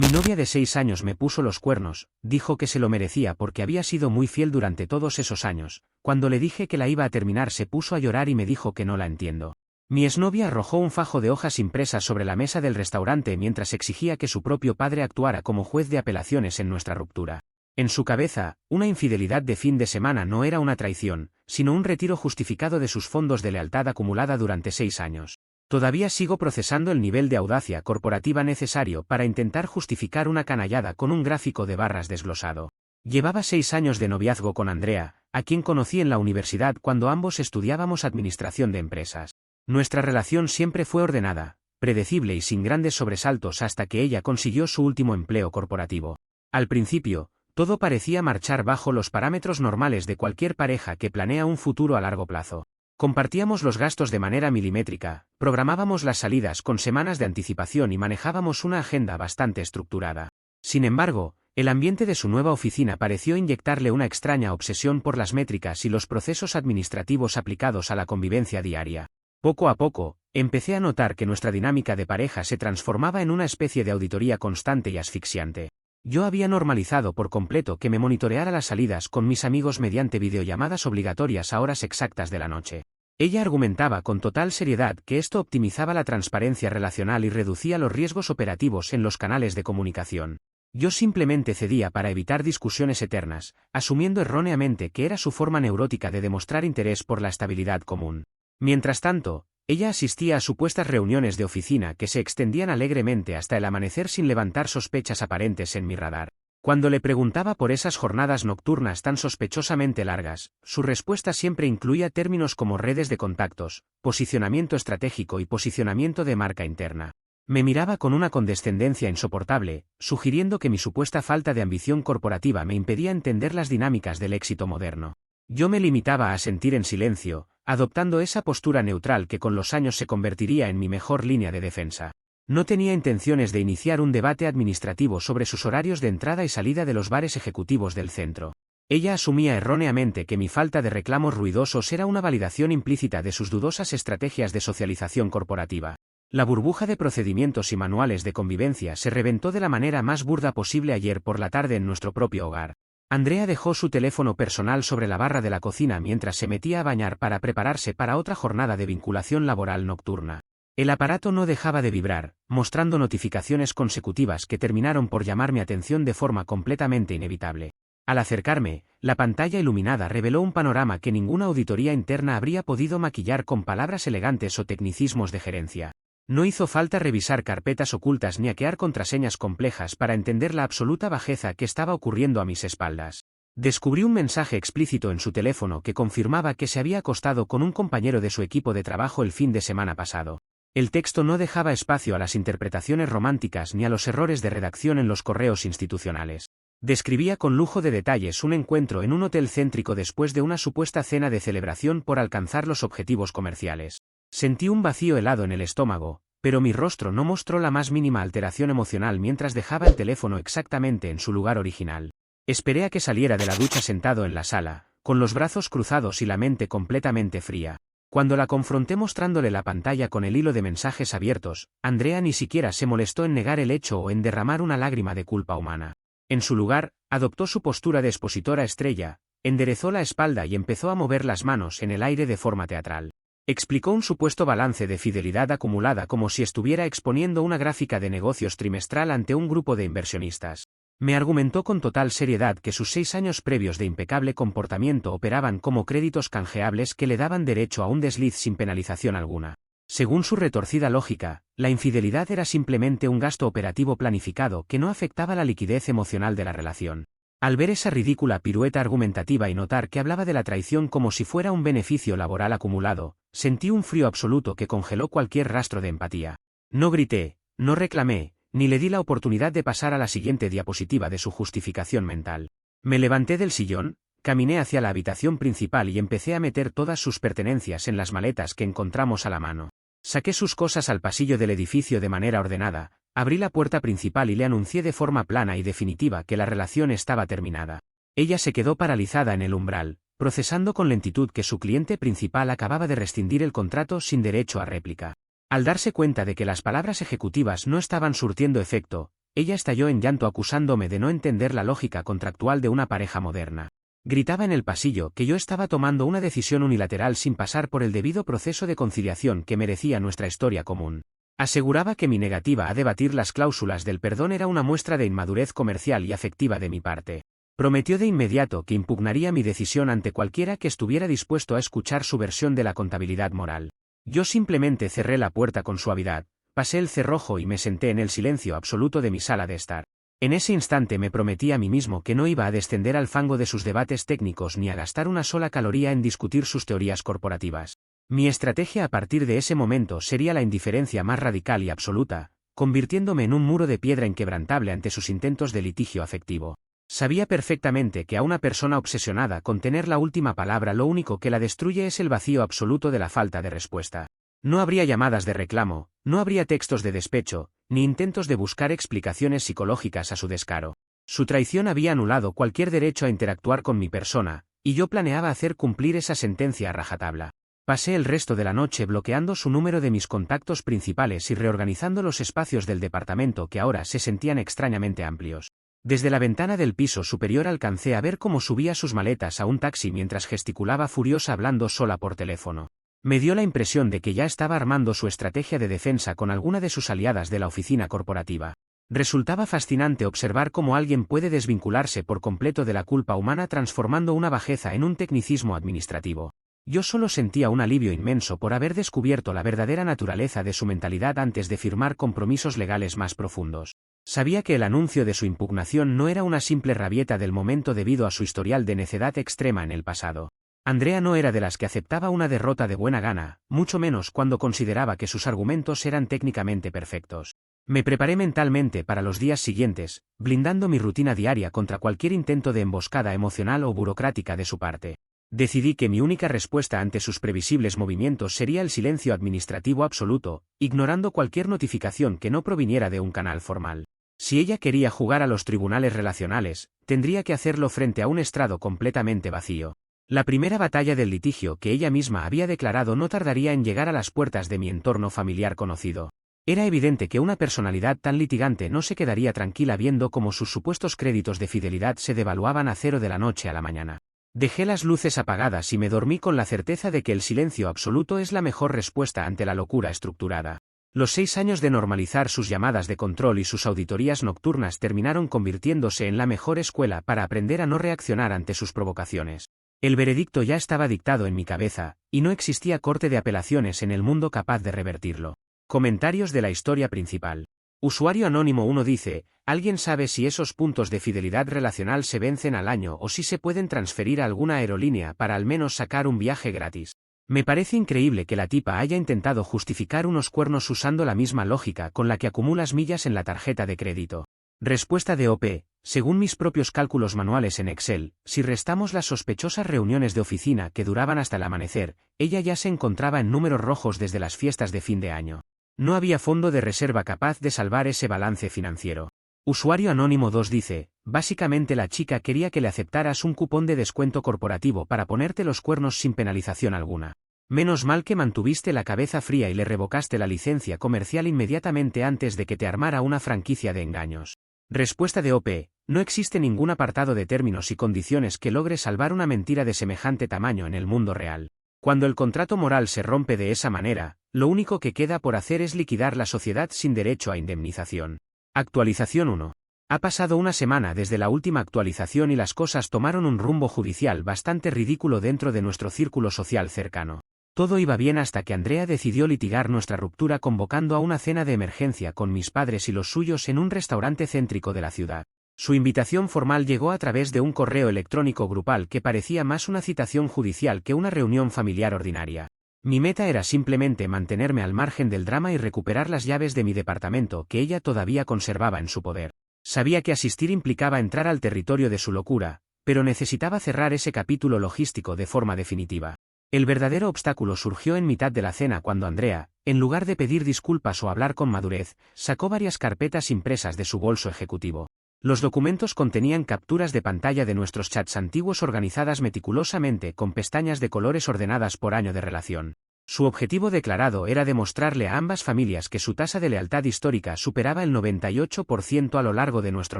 Mi novia de 6 años me puso los cuernos, dijo que se lo merecía porque había sido muy fiel durante todos esos años. Cuando le dije que la iba a terminar se puso a llorar y me dijo que no la entiendo. Mi exnovia arrojó un fajo de hojas impresas sobre la mesa del restaurante mientras exigía que su propio padre actuara como juez de apelaciones en nuestra ruptura. En su cabeza, una infidelidad de fin de semana no era una traición, sino un retiro justificado de sus fondos de lealtad acumulada durante 6 años. Todavía sigo procesando el nivel de audacia corporativa necesario para intentar justificar una canallada con un gráfico de barras desglosado. Llevaba 6 años de noviazgo con Andrea, a quien conocí en la universidad cuando ambos estudiábamos administración de empresas. Nuestra relación siempre fue ordenada, predecible y sin grandes sobresaltos hasta que ella consiguió su último empleo corporativo. Al principio, todo parecía marchar bajo los parámetros normales de cualquier pareja que planea un futuro a largo plazo. Compartíamos los gastos de manera milimétrica, programábamos las salidas con semanas de anticipación y manejábamos una agenda bastante estructurada. Sin embargo, el ambiente de su nueva oficina pareció inyectarle una extraña obsesión por las métricas y los procesos administrativos aplicados a la convivencia diaria. Poco a poco, empecé a notar que nuestra dinámica de pareja se transformaba en una especie de auditoría constante y asfixiante. Yo había normalizado por completo que me monitoreara las salidas con mis amigos mediante videollamadas obligatorias a horas exactas de la noche. Ella argumentaba con total seriedad que esto optimizaba la transparencia relacional y reducía los riesgos operativos en los canales de comunicación. Yo simplemente cedía para evitar discusiones eternas, asumiendo erróneamente que era su forma neurótica de demostrar interés por la estabilidad común. Mientras tanto, ella asistía a supuestas reuniones de oficina que se extendían alegremente hasta el amanecer sin levantar sospechas aparentes en mi radar. Cuando le preguntaba por esas jornadas nocturnas tan sospechosamente largas, su respuesta siempre incluía términos como redes de contactos, posicionamiento estratégico y posicionamiento de marca interna. Me miraba con una condescendencia insoportable, sugiriendo que mi supuesta falta de ambición corporativa me impedía entender las dinámicas del éxito moderno. Yo me limitaba a asentir en silencio, adoptando esa postura neutral que con los años se convertiría en mi mejor línea de defensa. No tenía intenciones de iniciar un debate administrativo sobre sus horarios de entrada y salida de los bares ejecutivos del centro. Ella asumía erróneamente que mi falta de reclamos ruidosos era una validación implícita de sus dudosas estrategias de socialización corporativa. La burbuja de procedimientos y manuales de convivencia se reventó de la manera más burda posible ayer por la tarde en nuestro propio hogar. Andrea dejó su teléfono personal sobre la barra de la cocina mientras se metía a bañar para prepararse para otra jornada de vinculación laboral nocturna. El aparato no dejaba de vibrar, mostrando notificaciones consecutivas que terminaron por llamar mi atención de forma completamente inevitable. Al acercarme, la pantalla iluminada reveló un panorama que ninguna auditoría interna habría podido maquillar con palabras elegantes o tecnicismos de gerencia. No hizo falta revisar carpetas ocultas ni hackear contraseñas complejas para entender la absoluta bajeza que estaba ocurriendo a mis espaldas. Descubrí un mensaje explícito en su teléfono que confirmaba que se había acostado con un compañero de su equipo de trabajo el fin de semana pasado. El texto no dejaba espacio a las interpretaciones románticas ni a los errores de redacción en los correos institucionales. Describía con lujo de detalles un encuentro en un hotel céntrico después de una supuesta cena de celebración por alcanzar los objetivos comerciales. Sentí un vacío helado en el estómago, pero mi rostro no mostró la más mínima alteración emocional mientras dejaba el teléfono exactamente en su lugar original. Esperé a que saliera de la ducha sentado en la sala, con los brazos cruzados y la mente completamente fría. Cuando la confronté mostrándole la pantalla con el hilo de mensajes abiertos, Andrea ni siquiera se molestó en negar el hecho o en derramar una lágrima de culpa humana. En su lugar, adoptó su postura de expositora estrella, enderezó la espalda y empezó a mover las manos en el aire de forma teatral. Explicó un supuesto balance de fidelidad acumulada como si estuviera exponiendo una gráfica de negocios trimestral ante un grupo de inversionistas. Me argumentó con total seriedad que sus 6 años previos de impecable comportamiento operaban como créditos canjeables que le daban derecho a un desliz sin penalización alguna. Según su retorcida lógica, la infidelidad era simplemente un gasto operativo planificado que no afectaba la liquidez emocional de la relación. Al ver esa ridícula pirueta argumentativa y notar que hablaba de la traición como si fuera un beneficio laboral acumulado, sentí un frío absoluto que congeló cualquier rastro de empatía. No grité, no reclamé, ni le di la oportunidad de pasar a la siguiente diapositiva de su justificación mental. Me levanté del sillón, caminé hacia la habitación principal y empecé a meter todas sus pertenencias en las maletas que encontramos a la mano. Saqué sus cosas al pasillo del edificio de manera ordenada, abrí la puerta principal y le anuncié de forma plana y definitiva que la relación estaba terminada. Ella se quedó paralizada en el umbral, procesando con lentitud que su cliente principal acababa de rescindir el contrato sin derecho a réplica. Al darse cuenta de que las palabras ejecutivas no estaban surtiendo efecto, Ella estalló en llanto acusándome de no entender la lógica contractual de una pareja moderna. Gritaba en el pasillo que yo estaba tomando una decisión unilateral sin pasar por el debido proceso de conciliación que merecía nuestra historia común. Aseguraba que mi negativa a debatir las cláusulas del perdón era una muestra de inmadurez comercial y afectiva de mi parte. Prometió de inmediato que impugnaría mi decisión ante cualquiera que estuviera dispuesto a escuchar su versión de la contabilidad moral. Yo simplemente cerré la puerta con suavidad, pasé el cerrojo y me senté en el silencio absoluto de mi sala de estar. En ese instante me prometí a mí mismo que no iba a descender al fango de sus debates técnicos ni a gastar una sola caloría en discutir sus teorías corporativas. Mi estrategia a partir de ese momento sería la indiferencia más radical y absoluta, convirtiéndome en un muro de piedra inquebrantable ante sus intentos de litigio afectivo. Sabía perfectamente que a una persona obsesionada con tener la última palabra lo único que la destruye es el vacío absoluto de la falta de respuesta. No habría llamadas de reclamo, no habría textos de despecho, ni intentos de buscar explicaciones psicológicas a su descaro. Su traición había anulado cualquier derecho a interactuar con mi persona, y yo planeaba hacer cumplir esa sentencia a rajatabla. Pasé el resto de la noche bloqueando su número de mis contactos principales y reorganizando los espacios del departamento que ahora se sentían extrañamente amplios. Desde la ventana del piso superior alcancé a ver cómo subía sus maletas a un taxi mientras gesticulaba furiosa hablando sola por teléfono. Me dio la impresión de que ya estaba armando su estrategia de defensa con alguna de sus aliadas de la oficina corporativa. Resultaba fascinante observar cómo alguien puede desvincularse por completo de la culpa humana transformando una bajeza en un tecnicismo administrativo. Yo solo sentía un alivio inmenso por haber descubierto la verdadera naturaleza de su mentalidad antes de firmar compromisos legales más profundos. Sabía que el anuncio de su impugnación no era una simple rabieta del momento debido a su historial de necedad extrema en el pasado. Andrea no era de las que aceptaba una derrota de buena gana, mucho menos cuando consideraba que sus argumentos eran técnicamente perfectos. Me preparé mentalmente para los días siguientes, blindando mi rutina diaria contra cualquier intento de emboscada emocional o burocrática de su parte. Decidí que mi única respuesta ante sus previsibles movimientos sería el silencio administrativo absoluto, ignorando cualquier notificación que no proviniera de un canal formal. Si ella quería jugar a los tribunales relacionales, tendría que hacerlo frente a un estrado completamente vacío. La primera batalla del litigio que ella misma había declarado no tardaría en llegar a las puertas de mi entorno familiar conocido. Era evidente que una personalidad tan litigante no se quedaría tranquila viendo cómo sus supuestos créditos de fidelidad se devaluaban a cero de la noche a la mañana. Dejé las luces apagadas y me dormí con la certeza de que el silencio absoluto es la mejor respuesta ante la locura estructurada. Los 6 años de normalizar sus llamadas de control y sus auditorías nocturnas terminaron convirtiéndose en la mejor escuela para aprender a no reaccionar ante sus provocaciones. El veredicto ya estaba dictado en mi cabeza, y no existía corte de apelaciones en el mundo capaz de revertirlo. Comentarios de la historia principal. Usuario anónimo 1 dice, ¿alguien sabe si esos puntos de fidelidad relacional se vencen al año o si se pueden transferir a alguna aerolínea para al menos sacar un viaje gratis? Me parece increíble que la tipa haya intentado justificar unos cuernos usando la misma lógica con la que acumulas millas en la tarjeta de crédito. Respuesta de OP. Según mis propios cálculos manuales en Excel, si restamos las sospechosas reuniones de oficina que duraban hasta el amanecer, ella ya se encontraba en números rojos desde las fiestas de fin de año. No había fondo de reserva capaz de salvar ese balance financiero. Usuario anónimo 2 dice, básicamente la chica quería que le aceptaras un cupón de descuento corporativo para ponerte los cuernos sin penalización alguna. Menos mal que mantuviste la cabeza fría y le revocaste la licencia comercial inmediatamente antes de que te armara una franquicia de engaños. Respuesta de OP. No existe ningún apartado de términos y condiciones que logre salvar una mentira de semejante tamaño en el mundo real. Cuando el contrato moral se rompe de esa manera, lo único que queda por hacer es liquidar la sociedad sin derecho a indemnización. Actualización 1. Ha pasado una semana desde la última actualización y las cosas tomaron un rumbo judicial bastante ridículo dentro de nuestro círculo social cercano. Todo iba bien hasta que Andrea decidió litigar nuestra ruptura convocando a una cena de emergencia con mis padres y los suyos en un restaurante céntrico de la ciudad. Su invitación formal llegó a través de un correo electrónico grupal que parecía más una citación judicial que una reunión familiar ordinaria. Mi meta era simplemente mantenerme al margen del drama y recuperar las llaves de mi departamento que ella todavía conservaba en su poder. Sabía que asistir implicaba entrar al territorio de su locura, pero necesitaba cerrar ese capítulo logístico de forma definitiva. El verdadero obstáculo surgió en mitad de la cena cuando Andrea, en lugar de pedir disculpas o hablar con madurez, sacó varias carpetas impresas de su bolso ejecutivo. Los documentos contenían capturas de pantalla de nuestros chats antiguos organizadas meticulosamente con pestañas de colores ordenadas por año de relación. Su objetivo declarado era demostrarle a ambas familias que su tasa de lealtad histórica superaba el 98% a lo largo de nuestro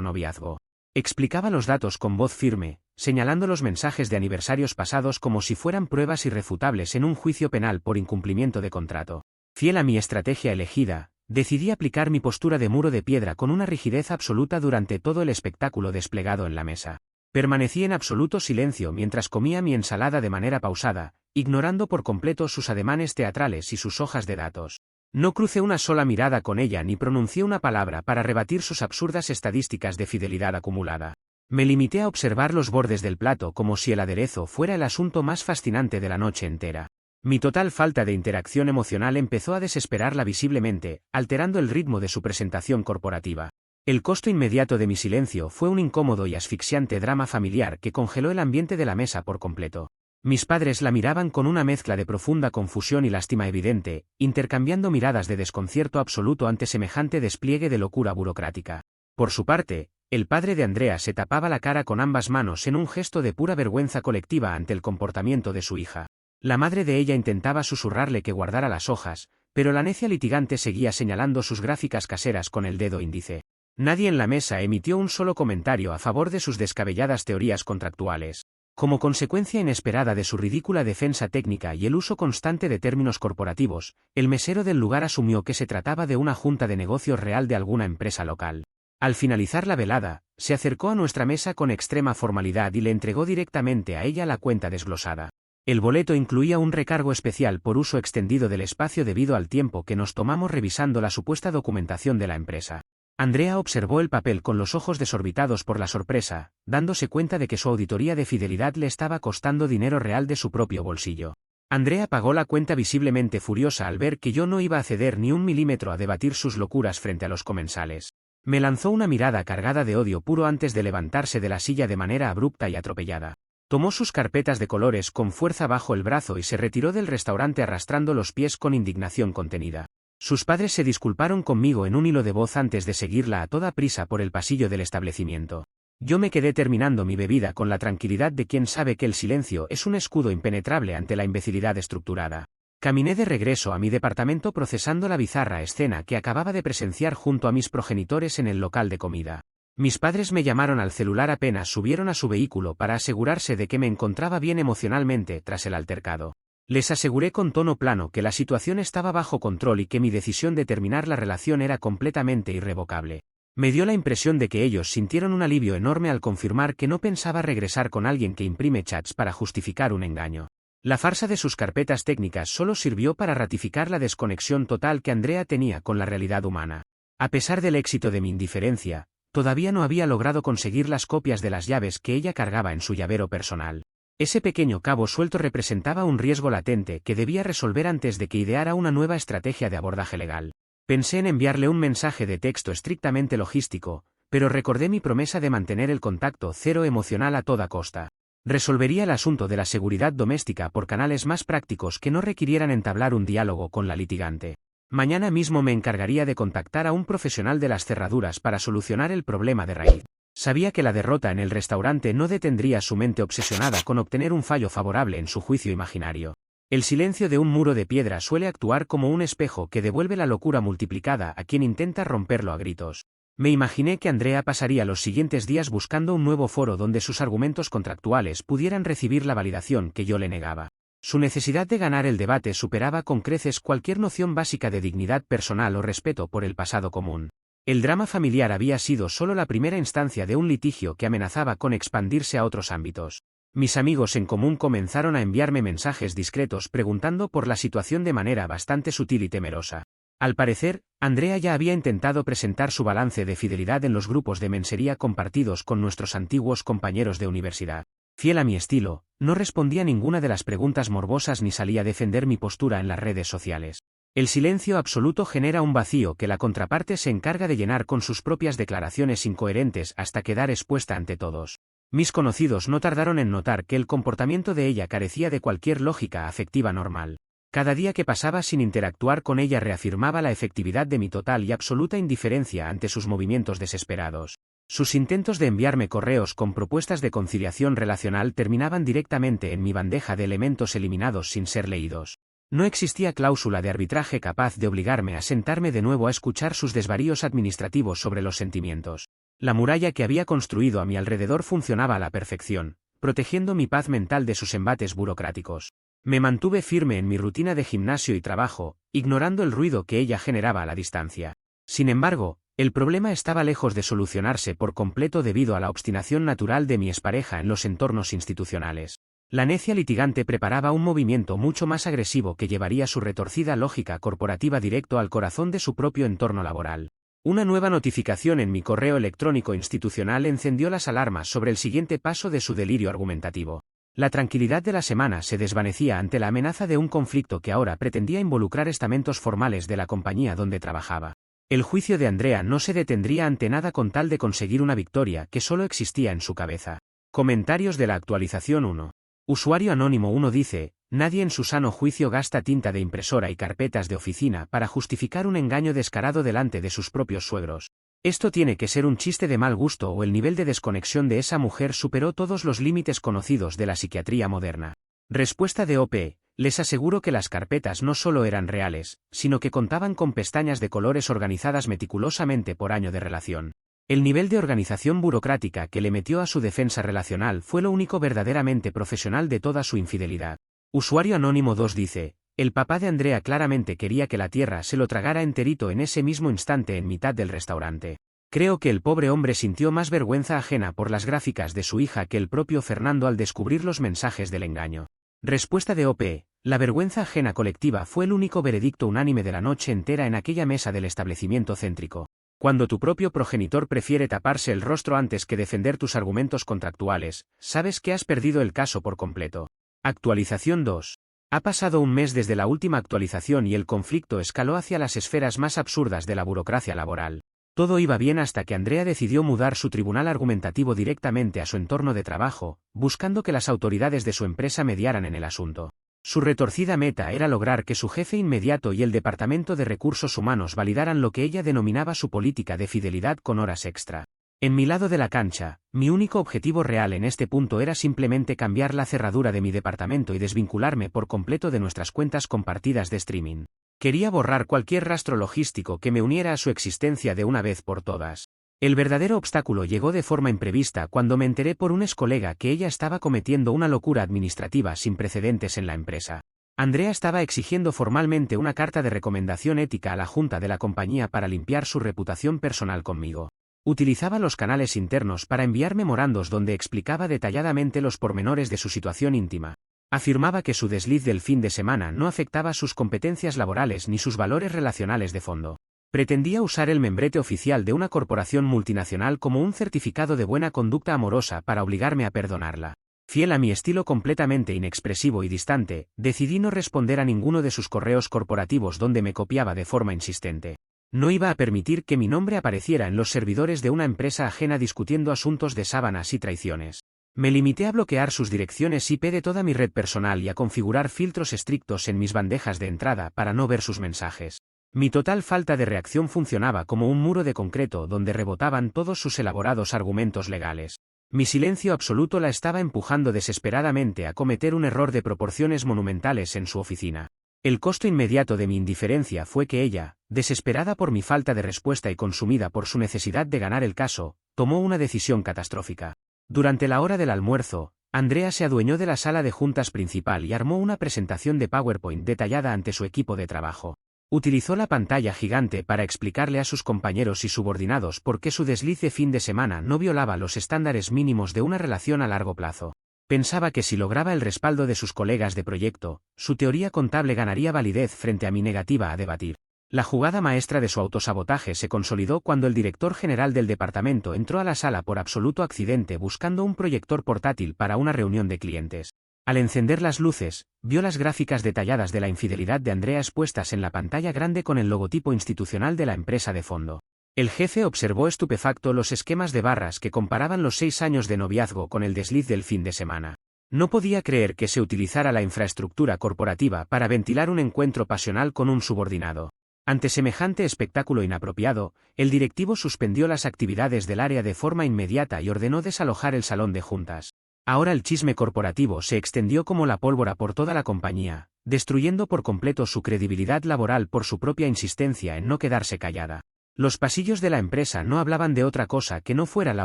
noviazgo. Explicaba los datos con voz firme, señalando los mensajes de aniversarios pasados como si fueran pruebas irrefutables en un juicio penal por incumplimiento de contrato. Fiel a mi estrategia elegida, decidí aplicar mi postura de muro de piedra con una rigidez absoluta durante todo el espectáculo desplegado en la mesa. Permanecí en absoluto silencio mientras comía mi ensalada de manera pausada, ignorando por completo sus ademanes teatrales y sus hojas de datos. No crucé una sola mirada con ella ni pronuncié una palabra para rebatir sus absurdas estadísticas de fidelidad acumulada. Me limité a observar los bordes del plato como si el aderezo fuera el asunto más fascinante de la noche entera. Mi total falta de interacción emocional empezó a desesperarla visiblemente, alterando el ritmo de su presentación corporativa. El costo inmediato de mi silencio fue un incómodo y asfixiante drama familiar que congeló el ambiente de la mesa por completo. Mis padres la miraban con una mezcla de profunda confusión y lástima evidente, intercambiando miradas de desconcierto absoluto ante semejante despliegue de locura burocrática. Por su parte, el padre de Andrea se tapaba la cara con ambas manos en un gesto de pura vergüenza colectiva ante el comportamiento de su hija. La madre de ella intentaba susurrarle que guardara las hojas, pero la necia litigante seguía señalando sus gráficas caseras con el dedo índice. Nadie en la mesa emitió un solo comentario a favor de sus descabelladas teorías contractuales. Como consecuencia inesperada de su ridícula defensa técnica y el uso constante de términos corporativos, el mesero del lugar asumió que se trataba de una junta de negocios real de alguna empresa local. Al finalizar la velada, se acercó a nuestra mesa con extrema formalidad y le entregó directamente a ella la cuenta desglosada. El boleto incluía un recargo especial por uso extendido del espacio debido al tiempo que nos tomamos revisando la supuesta documentación de la empresa. Andrea observó el papel con los ojos desorbitados por la sorpresa, dándose cuenta de que su auditoría de fidelidad le estaba costando dinero real de su propio bolsillo. Andrea pagó la cuenta visiblemente furiosa al ver que yo no iba a ceder ni un milímetro a debatir sus locuras frente a los comensales. Me lanzó una mirada cargada de odio puro antes de levantarse de la silla de manera abrupta y atropellada. Tomó sus carpetas de colores con fuerza bajo el brazo y se retiró del restaurante arrastrando los pies con indignación contenida. Sus padres se disculparon conmigo en un hilo de voz antes de seguirla a toda prisa por el pasillo del establecimiento. Yo me quedé terminando mi bebida con la tranquilidad de quien sabe que el silencio es un escudo impenetrable ante la imbecilidad estructurada. Caminé de regreso a mi departamento procesando la bizarra escena que acababa de presenciar junto a mis progenitores en el local de comida. Mis padres me llamaron al celular apenas subieron a su vehículo para asegurarse de que me encontraba bien emocionalmente tras el altercado. Les aseguré con tono plano que la situación estaba bajo control y que mi decisión de terminar la relación era completamente irrevocable. Me dio la impresión de que ellos sintieron un alivio enorme al confirmar que no pensaba regresar con alguien que imprime chats para justificar un engaño. La farsa de sus carpetas técnicas solo sirvió para ratificar la desconexión total que Andrea tenía con la realidad humana. A pesar del éxito de mi indiferencia, todavía no había logrado conseguir las copias de las llaves que ella cargaba en su llavero personal. Ese pequeño cabo suelto representaba un riesgo latente que debía resolver antes de que ideara una nueva estrategia de abordaje legal. Pensé en enviarle un mensaje de texto estrictamente logístico, pero recordé mi promesa de mantener el contacto cero emocional a toda costa. Resolvería el asunto de la seguridad doméstica por canales más prácticos que no requirieran entablar un diálogo con la litigante. Mañana mismo me encargaría de contactar a un profesional de las cerraduras para solucionar el problema de raíz. Sabía que la derrota en el restaurante no detendría su mente obsesionada con obtener un fallo favorable en su juicio imaginario. El silencio de un muro de piedra suele actuar como un espejo que devuelve la locura multiplicada a quien intenta romperlo a gritos. Me imaginé que Andrea pasaría los siguientes días buscando un nuevo foro donde sus argumentos contractuales pudieran recibir la validación que yo le negaba. Su necesidad de ganar el debate superaba con creces cualquier noción básica de dignidad personal o respeto por el pasado común. El drama familiar había sido solo la primera instancia de un litigio que amenazaba con expandirse a otros ámbitos. Mis amigos en común comenzaron a enviarme mensajes discretos preguntando por la situación de manera bastante sutil y temerosa. Al parecer, Andrea ya había intentado presentar su balance de fidelidad en los grupos de mensajería compartidos con nuestros antiguos compañeros de universidad. Fiel a mi estilo, no respondía a ninguna de las preguntas morbosas ni salía a defender mi postura en las redes sociales. El silencio absoluto genera un vacío que la contraparte se encarga de llenar con sus propias declaraciones incoherentes hasta quedar expuesta ante todos. Mis conocidos no tardaron en notar que el comportamiento de ella carecía de cualquier lógica afectiva normal. Cada día que pasaba sin interactuar con ella reafirmaba la efectividad de mi total y absoluta indiferencia ante sus movimientos desesperados. Sus intentos de enviarme correos con propuestas de conciliación relacional terminaban directamente en mi bandeja de elementos eliminados sin ser leídos. No existía cláusula de arbitraje capaz de obligarme a sentarme de nuevo a escuchar sus desvaríos administrativos sobre los sentimientos. La muralla que había construido a mi alrededor funcionaba a la perfección, protegiendo mi paz mental de sus embates burocráticos. Me mantuve firme en mi rutina de gimnasio y trabajo, ignorando el ruido que ella generaba a la distancia. Sin embargo, el problema estaba lejos de solucionarse por completo debido a la obstinación natural de mi expareja en los entornos institucionales. La necia litigante preparaba un movimiento mucho más agresivo que llevaría su retorcida lógica corporativa directo al corazón de su propio entorno laboral. Una nueva notificación en mi correo electrónico institucional encendió las alarmas sobre el siguiente paso de su delirio argumentativo. La tranquilidad de la semana se desvanecía ante la amenaza de un conflicto que ahora pretendía involucrar estamentos formales de la compañía donde trabajaba. El juicio de Andrea no se detendría ante nada con tal de conseguir una victoria que solo existía en su cabeza. Comentarios de la actualización 1. Usuario anónimo 1 dice: nadie en su sano juicio gasta tinta de impresora y carpetas de oficina para justificar un engaño descarado delante de sus propios suegros. Esto tiene que ser un chiste de mal gusto o el nivel de desconexión de esa mujer superó todos los límites conocidos de la psiquiatría moderna. Respuesta de OP: les aseguro que las carpetas no solo eran reales, sino que contaban con pestañas de colores organizadas meticulosamente por año de relación. El nivel de organización burocrática que le metió a su defensa relacional fue lo único verdaderamente profesional de toda su infidelidad. Usuario anónimo 2 dice: el papá de Andrea claramente quería que la tierra se lo tragara enterito en ese mismo instante en mitad del restaurante. Creo que el pobre hombre sintió más vergüenza ajena por las gráficas de su hija que el propio Fernando al descubrir los mensajes del engaño. Respuesta de OP: la vergüenza ajena colectiva fue el único veredicto unánime de la noche entera en aquella mesa del establecimiento céntrico. Cuando tu propio progenitor prefiere taparse el rostro antes que defender tus argumentos contractuales, sabes que has perdido el caso por completo. Actualización 2. Ha pasado un mes desde la última actualización y el conflicto escaló hacia las esferas más absurdas de la burocracia laboral. Todo iba bien hasta que Andrea decidió mudar su tribunal argumentativo directamente a su entorno de trabajo, buscando que las autoridades de su empresa mediaran en el asunto. Su retorcida meta era lograr que su jefe inmediato y el Departamento de Recursos Humanos validaran lo que ella denominaba su política de fidelidad con horas extra. En mi lado de la cancha, mi único objetivo real en este punto era simplemente cambiar la cerradura de mi departamento y desvincularme por completo de nuestras cuentas compartidas de streaming. Quería borrar cualquier rastro logístico que me uniera a su existencia de una vez por todas. El verdadero obstáculo llegó de forma imprevista cuando me enteré por un excolega que ella estaba cometiendo una locura administrativa sin precedentes en la empresa. Andrea estaba exigiendo formalmente una carta de recomendación ética a la junta de la compañía para limpiar su reputación personal conmigo. Utilizaba los canales internos para enviar memorandos donde explicaba detalladamente los pormenores de su situación íntima. Afirmaba que su desliz del fin de semana no afectaba sus competencias laborales ni sus valores relacionales de fondo. Pretendía usar el membrete oficial de una corporación multinacional como un certificado de buena conducta amorosa para obligarme a perdonarla. Fiel a mi estilo completamente inexpresivo y distante, decidí no responder a ninguno de sus correos corporativos donde me copiaba de forma insistente. No iba a permitir que mi nombre apareciera en los servidores de una empresa ajena discutiendo asuntos de sábanas y traiciones. Me limité a bloquear sus direcciones IP de toda mi red personal y a configurar filtros estrictos en mis bandejas de entrada para no ver sus mensajes. Mi total falta de reacción funcionaba como un muro de concreto donde rebotaban todos sus elaborados argumentos legales. Mi silencio absoluto la estaba empujando desesperadamente a cometer un error de proporciones monumentales en su oficina. El costo inmediato de mi indiferencia fue que ella, desesperada por mi falta de respuesta y consumida por su necesidad de ganar el caso, tomó una decisión catastrófica. Durante la hora del almuerzo, Andrea se adueñó de la sala de juntas principal y armó una presentación de PowerPoint detallada ante su equipo de trabajo. Utilizó la pantalla gigante para explicarle a sus compañeros y subordinados por qué su desliz de fin de semana no violaba los estándares mínimos de una relación a largo plazo. Pensaba que si lograba el respaldo de sus colegas de proyecto, su teoría contable ganaría validez frente a mi negativa a debatir. La jugada maestra de su autosabotaje se consolidó cuando el director general del departamento entró a la sala por absoluto accidente buscando un proyector portátil para una reunión de clientes. Al encender las luces, vio las gráficas detalladas de la infidelidad de Andrea expuestas en la pantalla grande con el logotipo institucional de la empresa de fondo. El jefe observó estupefacto los esquemas de barras que comparaban los 6 años de noviazgo con el desliz del fin de semana. No podía creer que se utilizara la infraestructura corporativa para ventilar un encuentro pasional con un subordinado. Ante semejante espectáculo inapropiado, el directivo suspendió las actividades del área de forma inmediata y ordenó desalojar el salón de juntas. Ahora el chisme corporativo se extendió como la pólvora por toda la compañía, destruyendo por completo su credibilidad laboral por su propia insistencia en no quedarse callada. Los pasillos de la empresa no hablaban de otra cosa que no fuera la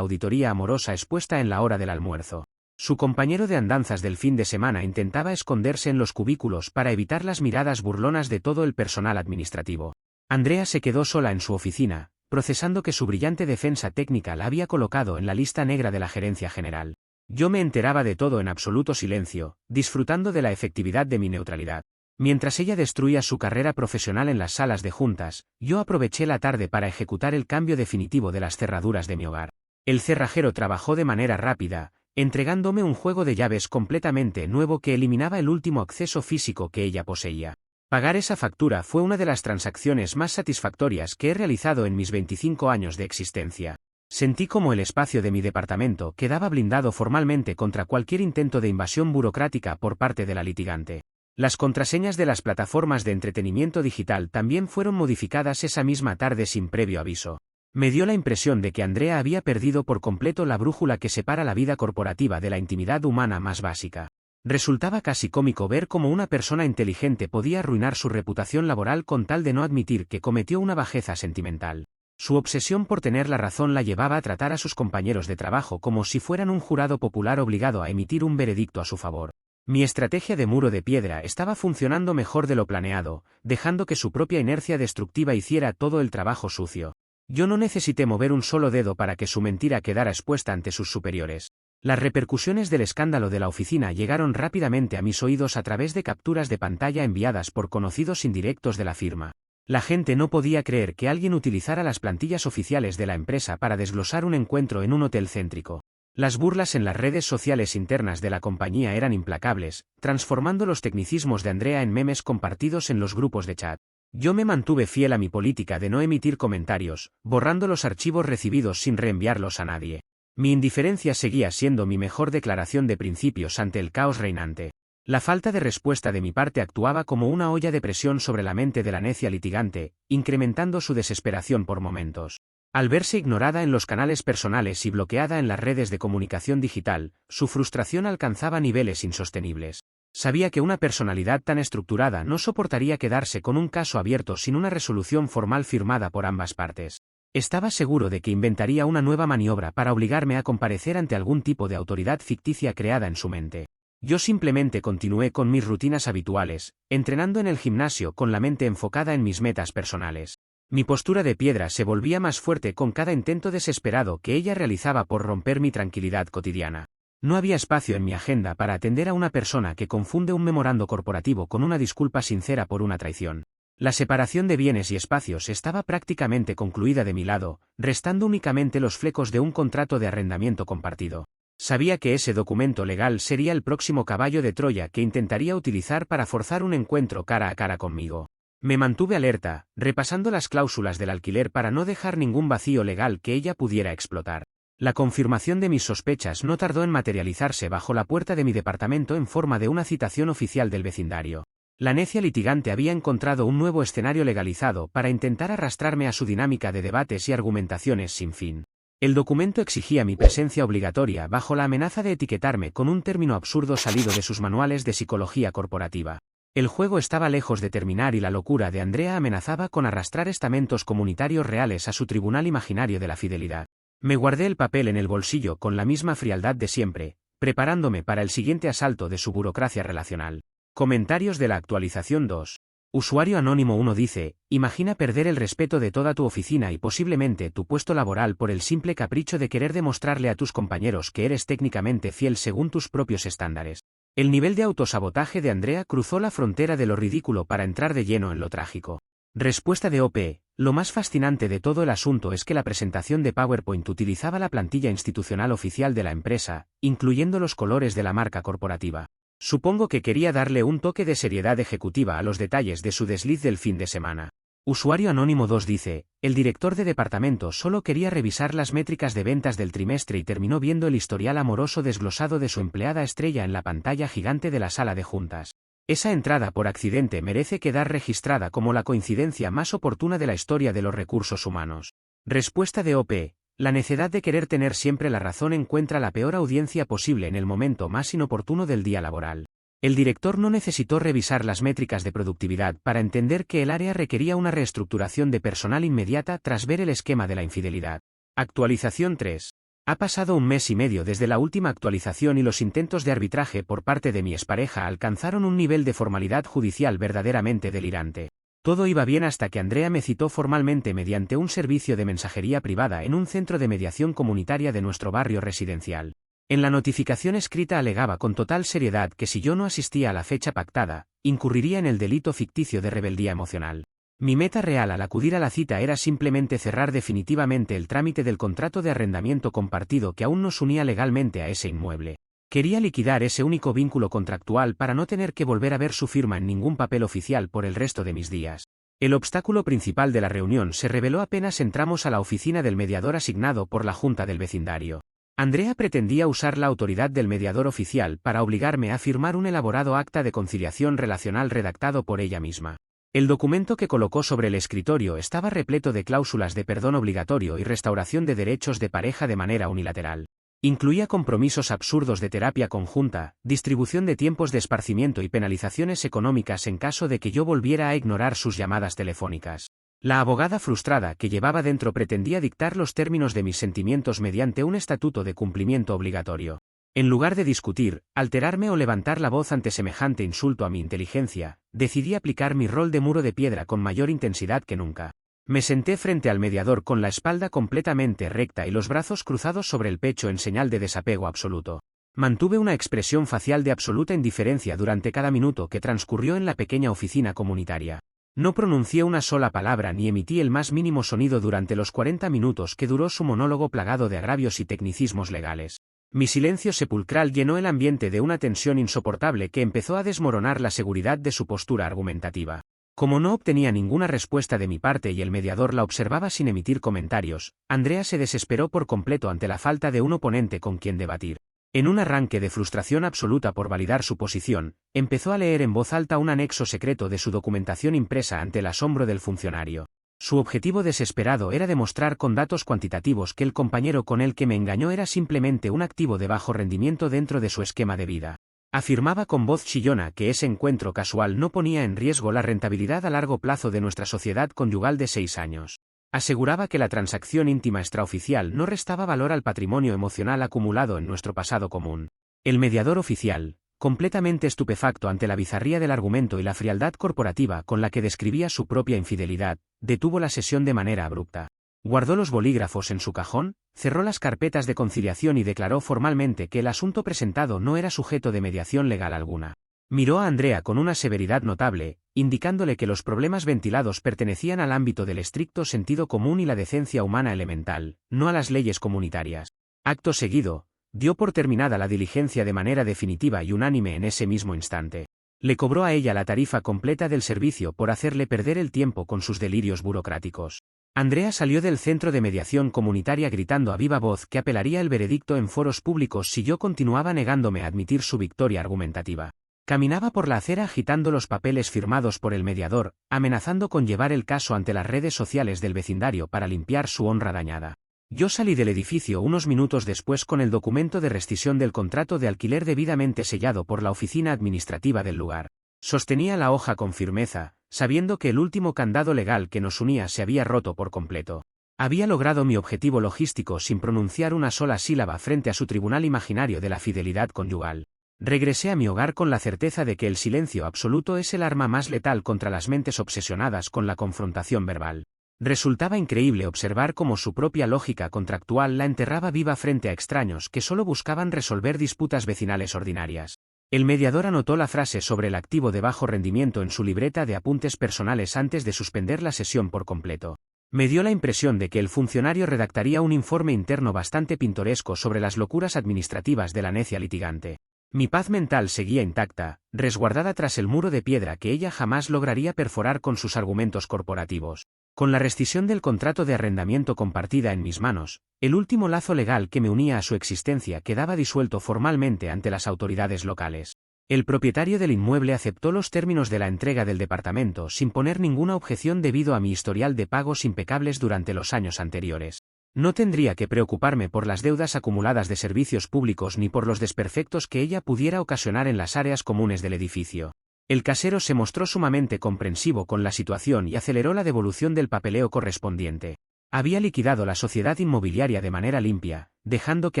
auditoría amorosa expuesta en la hora del almuerzo. Su compañero de andanzas del fin de semana intentaba esconderse en los cubículos para evitar las miradas burlonas de todo el personal administrativo. Andrea se quedó sola en su oficina, procesando que su brillante defensa técnica la había colocado en la lista negra de la gerencia general. Yo me enteraba de todo en absoluto silencio, disfrutando de la efectividad de mi neutralidad. Mientras ella destruía su carrera profesional en las salas de juntas, yo aproveché la tarde para ejecutar el cambio definitivo de las cerraduras de mi hogar. El cerrajero trabajó de manera rápida, entregándome un juego de llaves completamente nuevo que eliminaba el último acceso físico que ella poseía. Pagar esa factura fue una de las transacciones más satisfactorias que he realizado en mis 25 años de existencia. Sentí como el espacio de mi departamento quedaba blindado formalmente contra cualquier intento de invasión burocrática por parte de la litigante. Las contraseñas de las plataformas de entretenimiento digital también fueron modificadas esa misma tarde sin previo aviso. Me dio la impresión de que Andrea había perdido por completo la brújula que separa la vida corporativa de la intimidad humana más básica. Resultaba casi cómico ver cómo una persona inteligente podía arruinar su reputación laboral con tal de no admitir que cometió una bajeza sentimental. Su obsesión por tener la razón la llevaba a tratar a sus compañeros de trabajo como si fueran un jurado popular obligado a emitir un veredicto a su favor. Mi estrategia de muro de piedra estaba funcionando mejor de lo planeado, dejando que su propia inercia destructiva hiciera todo el trabajo sucio. Yo no necesité mover un solo dedo para que su mentira quedara expuesta ante sus superiores. Las repercusiones del escándalo de la oficina llegaron rápidamente a mis oídos a través de capturas de pantalla enviadas por conocidos indirectos de la firma. La gente no podía creer que alguien utilizara las plantillas oficiales de la empresa para desglosar un encuentro en un hotel céntrico. Las burlas en las redes sociales internas de la compañía eran implacables, transformando los tecnicismos de Andrea en memes compartidos en los grupos de chat. Yo me mantuve fiel a mi política de no emitir comentarios, borrando los archivos recibidos sin reenviarlos a nadie. Mi indiferencia seguía siendo mi mejor declaración de principios ante el caos reinante. La falta de respuesta de mi parte actuaba como una olla de presión sobre la mente de la necia litigante, incrementando su desesperación por momentos. Al verse ignorada en los canales personales y bloqueada en las redes de comunicación digital, su frustración alcanzaba niveles insostenibles. Sabía que una personalidad tan estructurada no soportaría quedarse con un caso abierto sin una resolución formal firmada por ambas partes. Estaba seguro de que inventaría una nueva maniobra para obligarme a comparecer ante algún tipo de autoridad ficticia creada en su mente. Yo simplemente continué con mis rutinas habituales, entrenando en el gimnasio con la mente enfocada en mis metas personales. Mi postura de piedra se volvía más fuerte con cada intento desesperado que ella realizaba por romper mi tranquilidad cotidiana. No había espacio en mi agenda para atender a una persona que confunde un memorando corporativo con una disculpa sincera por una traición. La separación de bienes y espacios estaba prácticamente concluida de mi lado, restando únicamente los flecos de un contrato de arrendamiento compartido. Sabía que ese documento legal sería el próximo caballo de Troya que intentaría utilizar para forzar un encuentro cara a cara conmigo. Me mantuve alerta, repasando las cláusulas del alquiler para no dejar ningún vacío legal que ella pudiera explotar. La confirmación de mis sospechas no tardó en materializarse bajo la puerta de mi departamento en forma de una citación oficial del vecindario. La necia litigante había encontrado un nuevo escenario legalizado para intentar arrastrarme a su dinámica de debates y argumentaciones sin fin. El documento exigía mi presencia obligatoria bajo la amenaza de etiquetarme con un término absurdo salido de sus manuales de psicología corporativa. El juego estaba lejos de terminar y la locura de Andrea amenazaba con arrastrar estamentos comunitarios reales a su tribunal imaginario de la fidelidad. Me guardé el papel en el bolsillo con la misma frialdad de siempre, preparándome para el siguiente asalto de su burocracia relacional. Comentarios de la actualización 2. Usuario anónimo 1 dice, imagina perder el respeto de toda tu oficina y posiblemente tu puesto laboral por el simple capricho de querer demostrarle a tus compañeros que eres técnicamente fiel según tus propios estándares. El nivel de autosabotaje de Andrea cruzó la frontera de lo ridículo para entrar de lleno en lo trágico. Respuesta de OP. Lo más fascinante de todo el asunto es que la presentación de PowerPoint utilizaba la plantilla institucional oficial de la empresa, incluyendo los colores de la marca corporativa. Supongo que quería darle un toque de seriedad ejecutiva a los detalles de su desliz del fin de semana. Usuario anónimo 2 dice, el director de departamento solo quería revisar las métricas de ventas del trimestre y terminó viendo el historial amoroso desglosado de su empleada estrella en la pantalla gigante de la sala de juntas. Esa entrada por accidente merece quedar registrada como la coincidencia más oportuna de la historia de los recursos humanos. Respuesta de OP. La necedad de querer tener siempre la razón encuentra la peor audiencia posible en el momento más inoportuno del día laboral. El director no necesitó revisar las métricas de productividad para entender que el área requería una reestructuración de personal inmediata tras ver el esquema de la infidelidad. Actualización 3. Ha pasado un mes y medio desde la última actualización y los intentos de arbitraje por parte de mi expareja alcanzaron un nivel de formalidad judicial verdaderamente delirante. Todo iba bien hasta que Andrea me citó formalmente mediante un servicio de mensajería privada en un centro de mediación comunitaria de nuestro barrio residencial. En la notificación escrita alegaba con total seriedad que si yo no asistía a la fecha pactada, incurriría en el delito ficticio de rebeldía emocional. Mi meta real al acudir a la cita era simplemente cerrar definitivamente el trámite del contrato de arrendamiento compartido que aún nos unía legalmente a ese inmueble. Quería liquidar ese único vínculo contractual para no tener que volver a ver su firma en ningún papel oficial por el resto de mis días. El obstáculo principal de la reunión se reveló apenas entramos a la oficina del mediador asignado por la Junta del Vecindario. Andrea pretendía usar la autoridad del mediador oficial para obligarme a firmar un elaborado acta de conciliación relacional redactado por ella misma. El documento que colocó sobre el escritorio estaba repleto de cláusulas de perdón obligatorio y restauración de derechos de pareja de manera unilateral. Incluía compromisos absurdos de terapia conjunta, distribución de tiempos de esparcimiento y penalizaciones económicas en caso de que yo volviera a ignorar sus llamadas telefónicas. La abogada frustrada que llevaba dentro pretendía dictar los términos de mis sentimientos mediante un estatuto de cumplimiento obligatorio. En lugar de discutir, alterarme o levantar la voz ante semejante insulto a mi inteligencia, decidí aplicar mi rol de muro de piedra con mayor intensidad que nunca. Me senté frente al mediador con la espalda completamente recta y los brazos cruzados sobre el pecho en señal de desapego absoluto. Mantuve una expresión facial de absoluta indiferencia durante cada minuto que transcurrió en la pequeña oficina comunitaria. No pronuncié una sola palabra ni emití el más mínimo sonido durante los 40 minutos que duró su monólogo plagado de agravios y tecnicismos legales. Mi silencio sepulcral llenó el ambiente de una tensión insoportable que empezó a desmoronar la seguridad de su postura argumentativa. Como no obtenía ninguna respuesta de mi parte y el mediador la observaba sin emitir comentarios, Andrea se desesperó por completo ante la falta de un oponente con quien debatir. En un arranque de frustración absoluta por validar su posición, empezó a leer en voz alta un anexo secreto de su documentación impresa ante el asombro del funcionario. Su objetivo desesperado era demostrar con datos cuantitativos que el compañero con el que me engañó era simplemente un activo de bajo rendimiento dentro de su esquema de vida. Afirmaba con voz chillona que ese encuentro casual no ponía en riesgo la rentabilidad a largo plazo de nuestra sociedad conyugal de 6 años. Aseguraba que la transacción íntima extraoficial no restaba valor al patrimonio emocional acumulado en nuestro pasado común. El mediador oficial, completamente estupefacto ante la bizarría del argumento y la frialdad corporativa con la que describía su propia infidelidad, detuvo la sesión de manera abrupta. Guardó los bolígrafos en su cajón, cerró las carpetas de conciliación y declaró formalmente que el asunto presentado no era sujeto de mediación legal alguna. Miró a Andrea con una severidad notable, indicándole que los problemas ventilados pertenecían al ámbito del estricto sentido común y la decencia humana elemental, no a las leyes comunitarias. Acto seguido, dio por terminada la diligencia de manera definitiva y unánime en ese mismo instante. Le cobró a ella la tarifa completa del servicio por hacerle perder el tiempo con sus delirios burocráticos. Andrea salió del centro de mediación comunitaria gritando a viva voz que apelaría el veredicto en foros públicos si yo continuaba negándome a admitir su victoria argumentativa. Caminaba por la acera agitando los papeles firmados por el mediador, amenazando con llevar el caso ante las redes sociales del vecindario para limpiar su honra dañada. Yo salí del edificio unos minutos después con el documento de rescisión del contrato de alquiler debidamente sellado por la oficina administrativa del lugar. Sostenía la hoja con firmeza, sabiendo que el último candado legal que nos unía se había roto por completo. Había logrado mi objetivo logístico sin pronunciar una sola sílaba frente a su tribunal imaginario de la fidelidad conyugal. Regresé a mi hogar con la certeza de que el silencio absoluto es el arma más letal contra las mentes obsesionadas con la confrontación verbal. Resultaba increíble observar cómo su propia lógica contractual la enterraba viva frente a extraños que solo buscaban resolver disputas vecinales ordinarias. El mediador anotó la frase sobre el activo de bajo rendimiento en su libreta de apuntes personales antes de suspender la sesión por completo. Me dio la impresión de que el funcionario redactaría un informe interno bastante pintoresco sobre las locuras administrativas de la necia litigante. Mi paz mental seguía intacta, resguardada tras el muro de piedra que ella jamás lograría perforar con sus argumentos corporativos. Con la rescisión del contrato de arrendamiento compartida en mis manos, el último lazo legal que me unía a su existencia quedaba disuelto formalmente ante las autoridades locales. El propietario del inmueble aceptó los términos de la entrega del departamento sin poner ninguna objeción debido a mi historial de pagos impecables durante los años anteriores. No tendría que preocuparme por las deudas acumuladas de servicios públicos ni por los desperfectos que ella pudiera ocasionar en las áreas comunes del edificio. El casero se mostró sumamente comprensivo con la situación y aceleró la devolución del papeleo correspondiente. Había liquidado la sociedad inmobiliaria de manera limpia, dejando que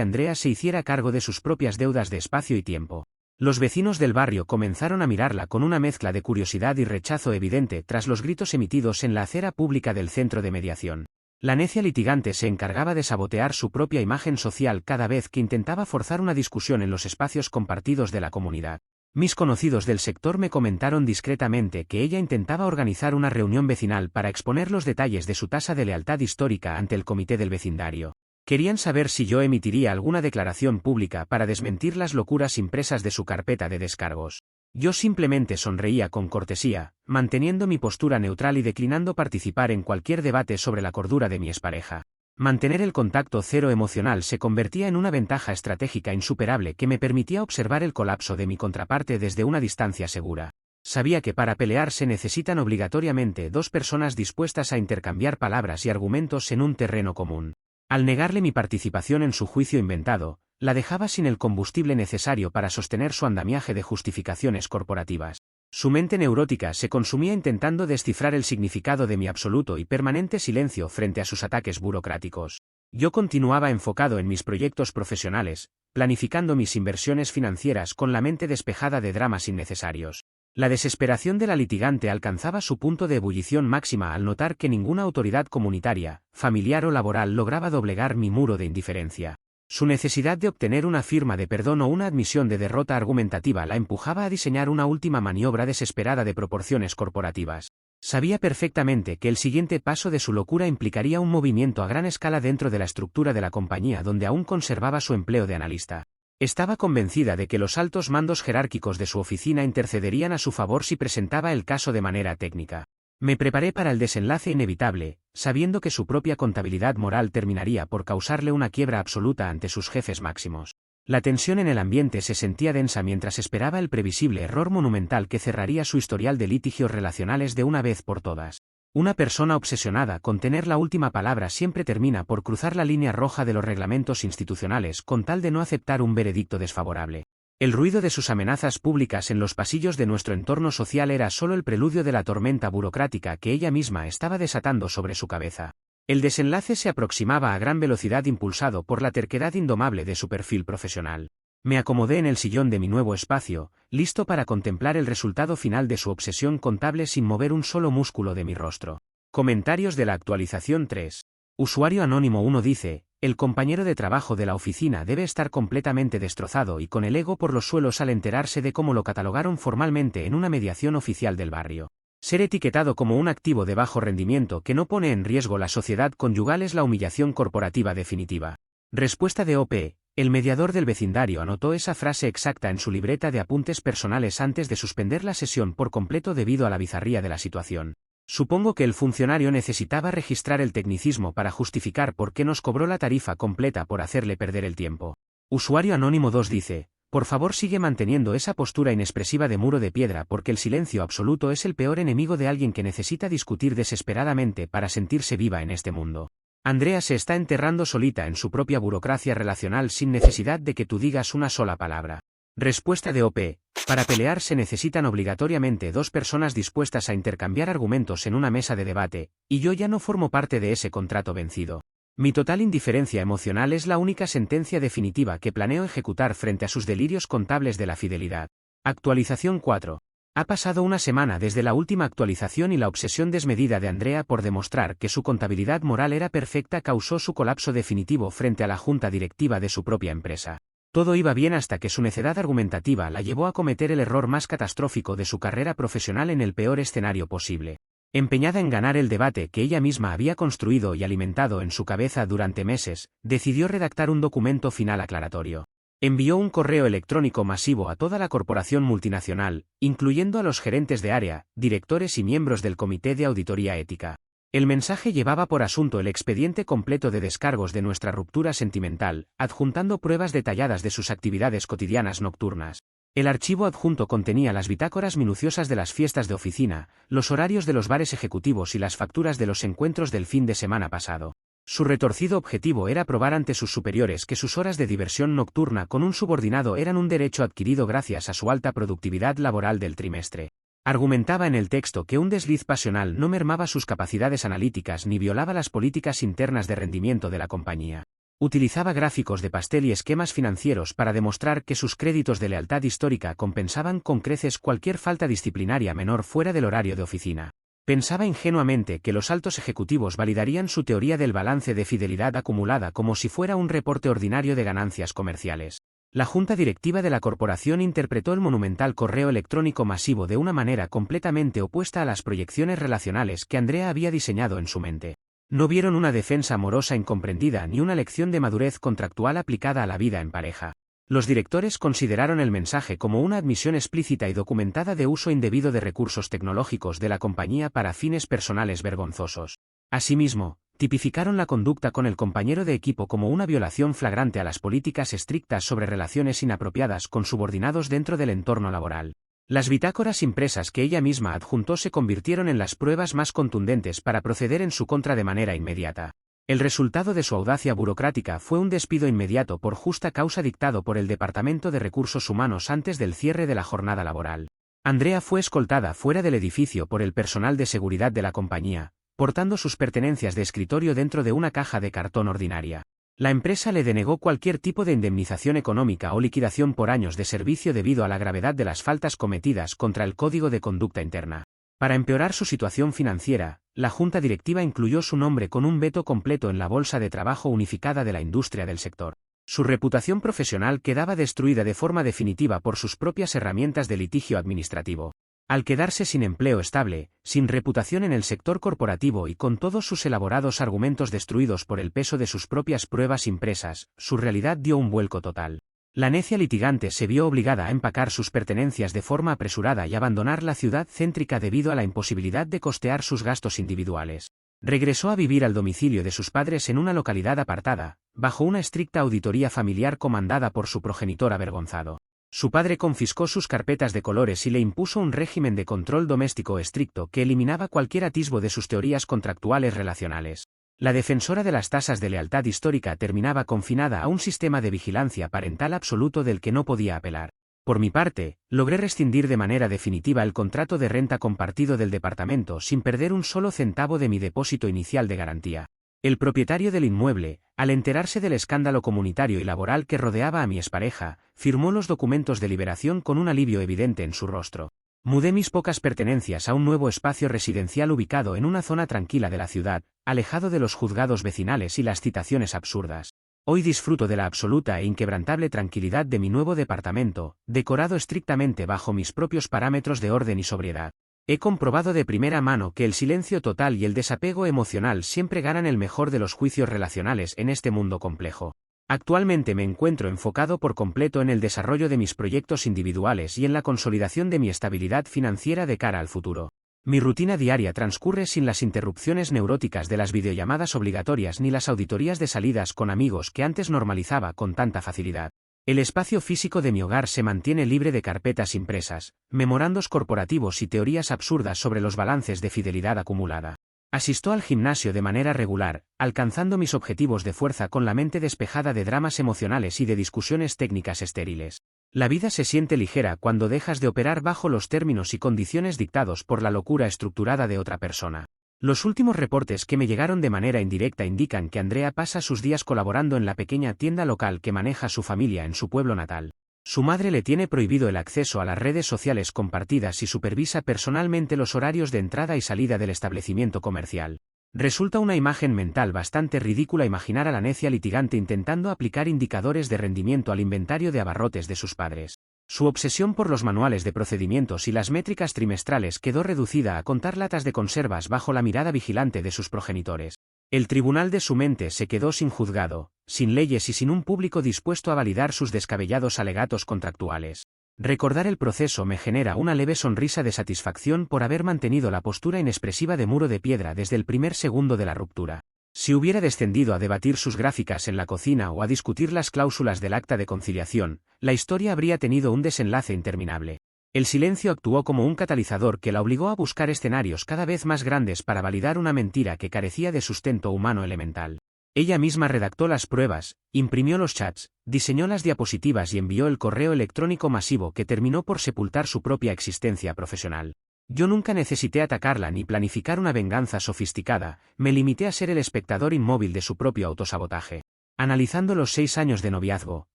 Andrea se hiciera cargo de sus propias deudas de espacio y tiempo. Los vecinos del barrio comenzaron a mirarla con una mezcla de curiosidad y rechazo evidente tras los gritos emitidos en la acera pública del centro de mediación. La necia litigante se encargaba de sabotear su propia imagen social cada vez que intentaba forzar una discusión en los espacios compartidos de la comunidad. Mis conocidos del sector me comentaron discretamente que ella intentaba organizar una reunión vecinal para exponer los detalles de su tasa de lealtad histórica ante el comité del vecindario. Querían saber si yo emitiría alguna declaración pública para desmentir las locuras impresas de su carpeta de descargos. Yo simplemente sonreía con cortesía, manteniendo mi postura neutral y declinando participar en cualquier debate sobre la cordura de mi expareja. Mantener el contacto cero emocional se convertía en una ventaja estratégica insuperable que me permitía observar el colapso de mi contraparte desde una distancia segura. Sabía que para pelear se necesitan obligatoriamente dos personas dispuestas a intercambiar palabras y argumentos en un terreno común. Al negarle mi participación en su juicio inventado, la dejaba sin el combustible necesario para sostener su andamiaje de justificaciones corporativas. Su mente neurótica se consumía intentando descifrar el significado de mi absoluto y permanente silencio frente a sus ataques burocráticos. Yo continuaba enfocado en mis proyectos profesionales, planificando mis inversiones financieras con la mente despejada de dramas innecesarios. La desesperación de la litigante alcanzaba su punto de ebullición máxima al notar que ninguna autoridad comunitaria, familiar o laboral lograba doblegar mi muro de indiferencia. Su necesidad de obtener una firma de perdón o una admisión de derrota argumentativa la empujaba a diseñar una última maniobra desesperada de proporciones corporativas. Sabía perfectamente que el siguiente paso de su locura implicaría un movimiento a gran escala dentro de la estructura de la compañía donde aún conservaba su empleo de analista. Estaba convencida de que los altos mandos jerárquicos de su oficina intercederían a su favor si presentaba el caso de manera técnica. Me preparé para el desenlace inevitable, sabiendo que su propia contabilidad moral terminaría por causarle una quiebra absoluta ante sus jefes máximos. La tensión en el ambiente se sentía densa mientras esperaba el previsible error monumental que cerraría su historial de litigios relacionales de una vez por todas. Una persona obsesionada con tener la última palabra siempre termina por cruzar la línea roja de los reglamentos institucionales con tal de no aceptar un veredicto desfavorable. El ruido de sus amenazas públicas en los pasillos de nuestro entorno social era solo el preludio de la tormenta burocrática que ella misma estaba desatando sobre su cabeza. El desenlace se aproximaba a gran velocidad impulsado por la terquedad indomable de su perfil profesional. Me acomodé en el sillón de mi nuevo espacio, listo para contemplar el resultado final de su obsesión contable sin mover un solo músculo de mi rostro. Comentarios de la actualización 3. Usuario anónimo 1 dice: el compañero de trabajo de la oficina debe estar completamente destrozado y con el ego por los suelos al enterarse de cómo lo catalogaron formalmente en una mediación oficial del barrio. Ser etiquetado como un activo de bajo rendimiento que no pone en riesgo la sociedad conyugal es la humillación corporativa definitiva. Respuesta de OP. El mediador del vecindario anotó esa frase exacta en su libreta de apuntes personales antes de suspender la sesión por completo debido a la bizarría de la situación. Supongo que el funcionario necesitaba registrar el tecnicismo para justificar por qué nos cobró la tarifa completa por hacerle perder el tiempo. Usuario anónimo 2 dice: por favor sigue manteniendo esa postura inexpresiva de muro de piedra porque el silencio absoluto es el peor enemigo de alguien que necesita discutir desesperadamente para sentirse viva en este mundo. Andrea se está enterrando solita en su propia burocracia relacional sin necesidad de que tú digas una sola palabra. Respuesta de OP. Para pelear se necesitan obligatoriamente dos personas dispuestas a intercambiar argumentos en una mesa de debate, y yo ya no formo parte de ese contrato vencido. Mi total indiferencia emocional es la única sentencia definitiva que planeo ejecutar frente a sus delirios contables de la fidelidad. Actualización 4. Ha pasado una semana desde la última actualización y la obsesión desmedida de Andrea por demostrar que su contabilidad moral era perfecta causó su colapso definitivo frente a la junta directiva de su propia empresa. Todo iba bien hasta que su necedad argumentativa la llevó a cometer el error más catastrófico de su carrera profesional en el peor escenario posible. Empeñada en ganar el debate que ella misma había construido y alimentado en su cabeza durante meses, decidió redactar un documento final aclaratorio. Envió un correo electrónico masivo a toda la corporación multinacional, incluyendo a los gerentes de área, directores y miembros del Comité de Auditoría Ética. El mensaje llevaba por asunto el expediente completo de descargos de nuestra ruptura sentimental, adjuntando pruebas detalladas de sus actividades cotidianas nocturnas. El archivo adjunto contenía las bitácoras minuciosas de las fiestas de oficina, los horarios de los bares ejecutivos y las facturas de los encuentros del fin de semana pasado. Su retorcido objetivo era probar ante sus superiores que sus horas de diversión nocturna con un subordinado eran un derecho adquirido gracias a su alta productividad laboral del trimestre. Argumentaba en el texto que un desliz pasional no mermaba sus capacidades analíticas ni violaba las políticas internas de rendimiento de la compañía. Utilizaba gráficos de pastel y esquemas financieros para demostrar que sus créditos de lealtad histórica compensaban con creces cualquier falta disciplinaria menor fuera del horario de oficina. Pensaba ingenuamente que los altos ejecutivos validarían su teoría del balance de fidelidad acumulada como si fuera un reporte ordinario de ganancias comerciales. La junta directiva de la corporación interpretó el monumental correo electrónico masivo de una manera completamente opuesta a las proyecciones relacionales que Andrea había diseñado en su mente. No vieron una defensa amorosa incomprendida ni una lección de madurez contractual aplicada a la vida en pareja. Los directores consideraron el mensaje como una admisión explícita y documentada de uso indebido de recursos tecnológicos de la compañía para fines personales vergonzosos. Asimismo, tipificaron la conducta con el compañero de equipo como una violación flagrante a las políticas estrictas sobre relaciones inapropiadas con subordinados dentro del entorno laboral. Las bitácoras impresas que ella misma adjuntó se convirtieron en las pruebas más contundentes para proceder en su contra de manera inmediata. El resultado de su audacia burocrática fue un despido inmediato por justa causa dictado por el Departamento de Recursos Humanos antes del cierre de la jornada laboral. Andrea fue escoltada fuera del edificio por el personal de seguridad de la compañía, portando sus pertenencias de escritorio dentro de una caja de cartón ordinaria. La empresa le denegó cualquier tipo de indemnización económica o liquidación por años de servicio debido a la gravedad de las faltas cometidas contra el Código de Conducta Interna. Para empeorar su situación financiera, la junta directiva incluyó su nombre con un veto completo en la bolsa de trabajo unificada de la industria del sector. Su reputación profesional quedaba destruida de forma definitiva por sus propias herramientas de litigio administrativo. Al quedarse sin empleo estable, sin reputación en el sector corporativo y con todos sus elaborados argumentos destruidos por el peso de sus propias pruebas impresas, su realidad dio un vuelco total. La necia litigante se vio obligada a empacar sus pertenencias de forma apresurada y abandonar la ciudad céntrica debido a la imposibilidad de costear sus gastos individuales. Regresó a vivir al domicilio de sus padres en una localidad apartada, bajo una estricta auditoría familiar comandada por su progenitor avergonzado. Su padre confiscó sus carpetas de colores y le impuso un régimen de control doméstico estricto que eliminaba cualquier atisbo de sus teorías contractuales relacionales. La defensora de las tasas de lealtad histórica terminaba confinada a un sistema de vigilancia parental absoluto del que no podía apelar. Por mi parte, logré rescindir de manera definitiva el contrato de renta compartido del departamento sin perder un solo centavo de mi depósito inicial de garantía. El propietario del inmueble, al enterarse del escándalo comunitario y laboral que rodeaba a mi expareja, firmó los documentos de liberación con un alivio evidente en su rostro. Mudé mis pocas pertenencias a un nuevo espacio residencial ubicado en una zona tranquila de la ciudad, alejado de los juzgados vecinales y las citaciones absurdas. Hoy disfruto de la absoluta e inquebrantable tranquilidad de mi nuevo departamento, decorado estrictamente bajo mis propios parámetros de orden y sobriedad. He comprobado de primera mano que el silencio total y el desapego emocional siempre ganan el mejor de los juicios relacionales en este mundo complejo. Actualmente me encuentro enfocado por completo en el desarrollo de mis proyectos individuales y en la consolidación de mi estabilidad financiera de cara al futuro. Mi rutina diaria transcurre sin las interrupciones neuróticas de las videollamadas obligatorias ni las auditorías de salidas con amigos que antes normalizaba con tanta facilidad. El espacio físico de mi hogar se mantiene libre de carpetas impresas, memorandos corporativos y teorías absurdas sobre los balances de fidelidad acumulada. Asisto al gimnasio de manera regular, alcanzando mis objetivos de fuerza con la mente despejada de dramas emocionales y de discusiones técnicas estériles. La vida se siente ligera cuando dejas de operar bajo los términos y condiciones dictados por la locura estructurada de otra persona. Los últimos reportes que me llegaron de manera indirecta indican que Andrea pasa sus días colaborando en la pequeña tienda local que maneja su familia en su pueblo natal. Su madre le tiene prohibido el acceso a las redes sociales compartidas y supervisa personalmente los horarios de entrada y salida del establecimiento comercial. Resulta una imagen mental bastante ridícula imaginar a la necia litigante intentando aplicar indicadores de rendimiento al inventario de abarrotes de sus padres. Su obsesión por los manuales de procedimientos y las métricas trimestrales quedó reducida a contar latas de conservas bajo la mirada vigilante de sus progenitores. El tribunal de su mente se quedó sin juzgado, sin leyes y sin un público dispuesto a validar sus descabellados alegatos contractuales. Recordar el proceso me genera una leve sonrisa de satisfacción por haber mantenido la postura inexpresiva de muro de piedra desde el primer segundo de la ruptura. Si hubiera descendido a debatir sus gráficas en la cocina o a discutir las cláusulas del acta de conciliación, la historia habría tenido un desenlace interminable. El silencio actuó como un catalizador que la obligó a buscar escenarios cada vez más grandes para validar una mentira que carecía de sustento humano elemental. Ella misma redactó las pruebas, imprimió los chats, diseñó las diapositivas y envió el correo electrónico masivo que terminó por sepultar su propia existencia profesional. Yo nunca necesité atacarla ni planificar una venganza sofisticada, me limité a ser el espectador inmóvil de su propio autosabotaje. Analizando los 6 años de noviazgo,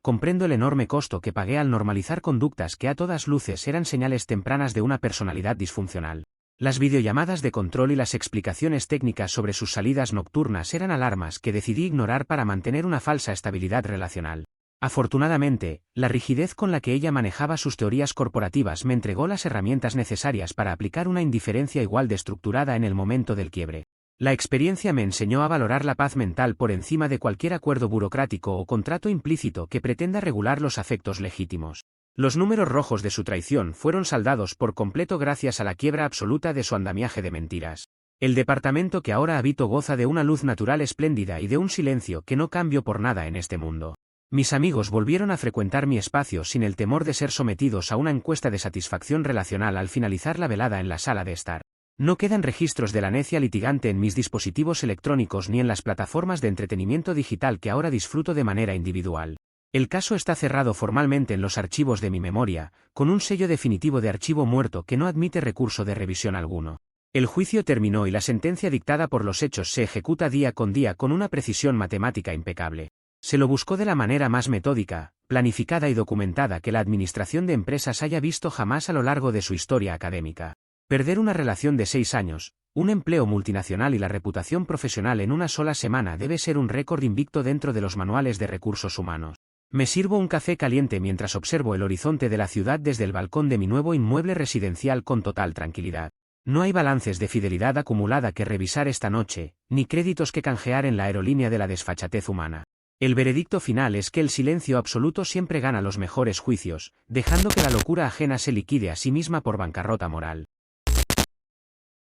comprendo el enorme costo que pagué al normalizar conductas que a todas luces eran señales tempranas de una personalidad disfuncional. Las videollamadas de control y las explicaciones técnicas sobre sus salidas nocturnas eran alarmas que decidí ignorar para mantener una falsa estabilidad relacional. Afortunadamente, la rigidez con la que ella manejaba sus teorías corporativas me entregó las herramientas necesarias para aplicar una indiferencia igual de estructurada en el momento del quiebre. La experiencia me enseñó a valorar la paz mental por encima de cualquier acuerdo burocrático o contrato implícito que pretenda regular los afectos legítimos. Los números rojos de su traición fueron saldados por completo gracias a la quiebra absoluta de su andamiaje de mentiras. El departamento que ahora habito goza de una luz natural espléndida y de un silencio que no cambio por nada en este mundo. Mis amigos volvieron a frecuentar mi espacio sin el temor de ser sometidos a una encuesta de satisfacción relacional al finalizar la velada en la sala de estar. No quedan registros de la necia litigante en mis dispositivos electrónicos ni en las plataformas de entretenimiento digital que ahora disfruto de manera individual. El caso está cerrado formalmente en los archivos de mi memoria, con un sello definitivo de archivo muerto que no admite recurso de revisión alguno. El juicio terminó y la sentencia dictada por los hechos se ejecuta día con una precisión matemática impecable. Se lo buscó de la manera más metódica, planificada y documentada que la administración de empresas haya visto jamás a lo largo de su historia académica. Perder una relación de 6 años, un empleo multinacional y la reputación profesional en una sola semana debe ser un récord invicto dentro de los manuales de recursos humanos. Me sirvo un café caliente mientras observo el horizonte de la ciudad desde el balcón de mi nuevo inmueble residencial con total tranquilidad. No hay balances de fidelidad acumulada que revisar esta noche, ni créditos que canjear en la aerolínea de la desfachatez humana. El veredicto final es que el silencio absoluto siempre gana los mejores juicios, dejando que la locura ajena se liquide a sí misma por bancarrota moral.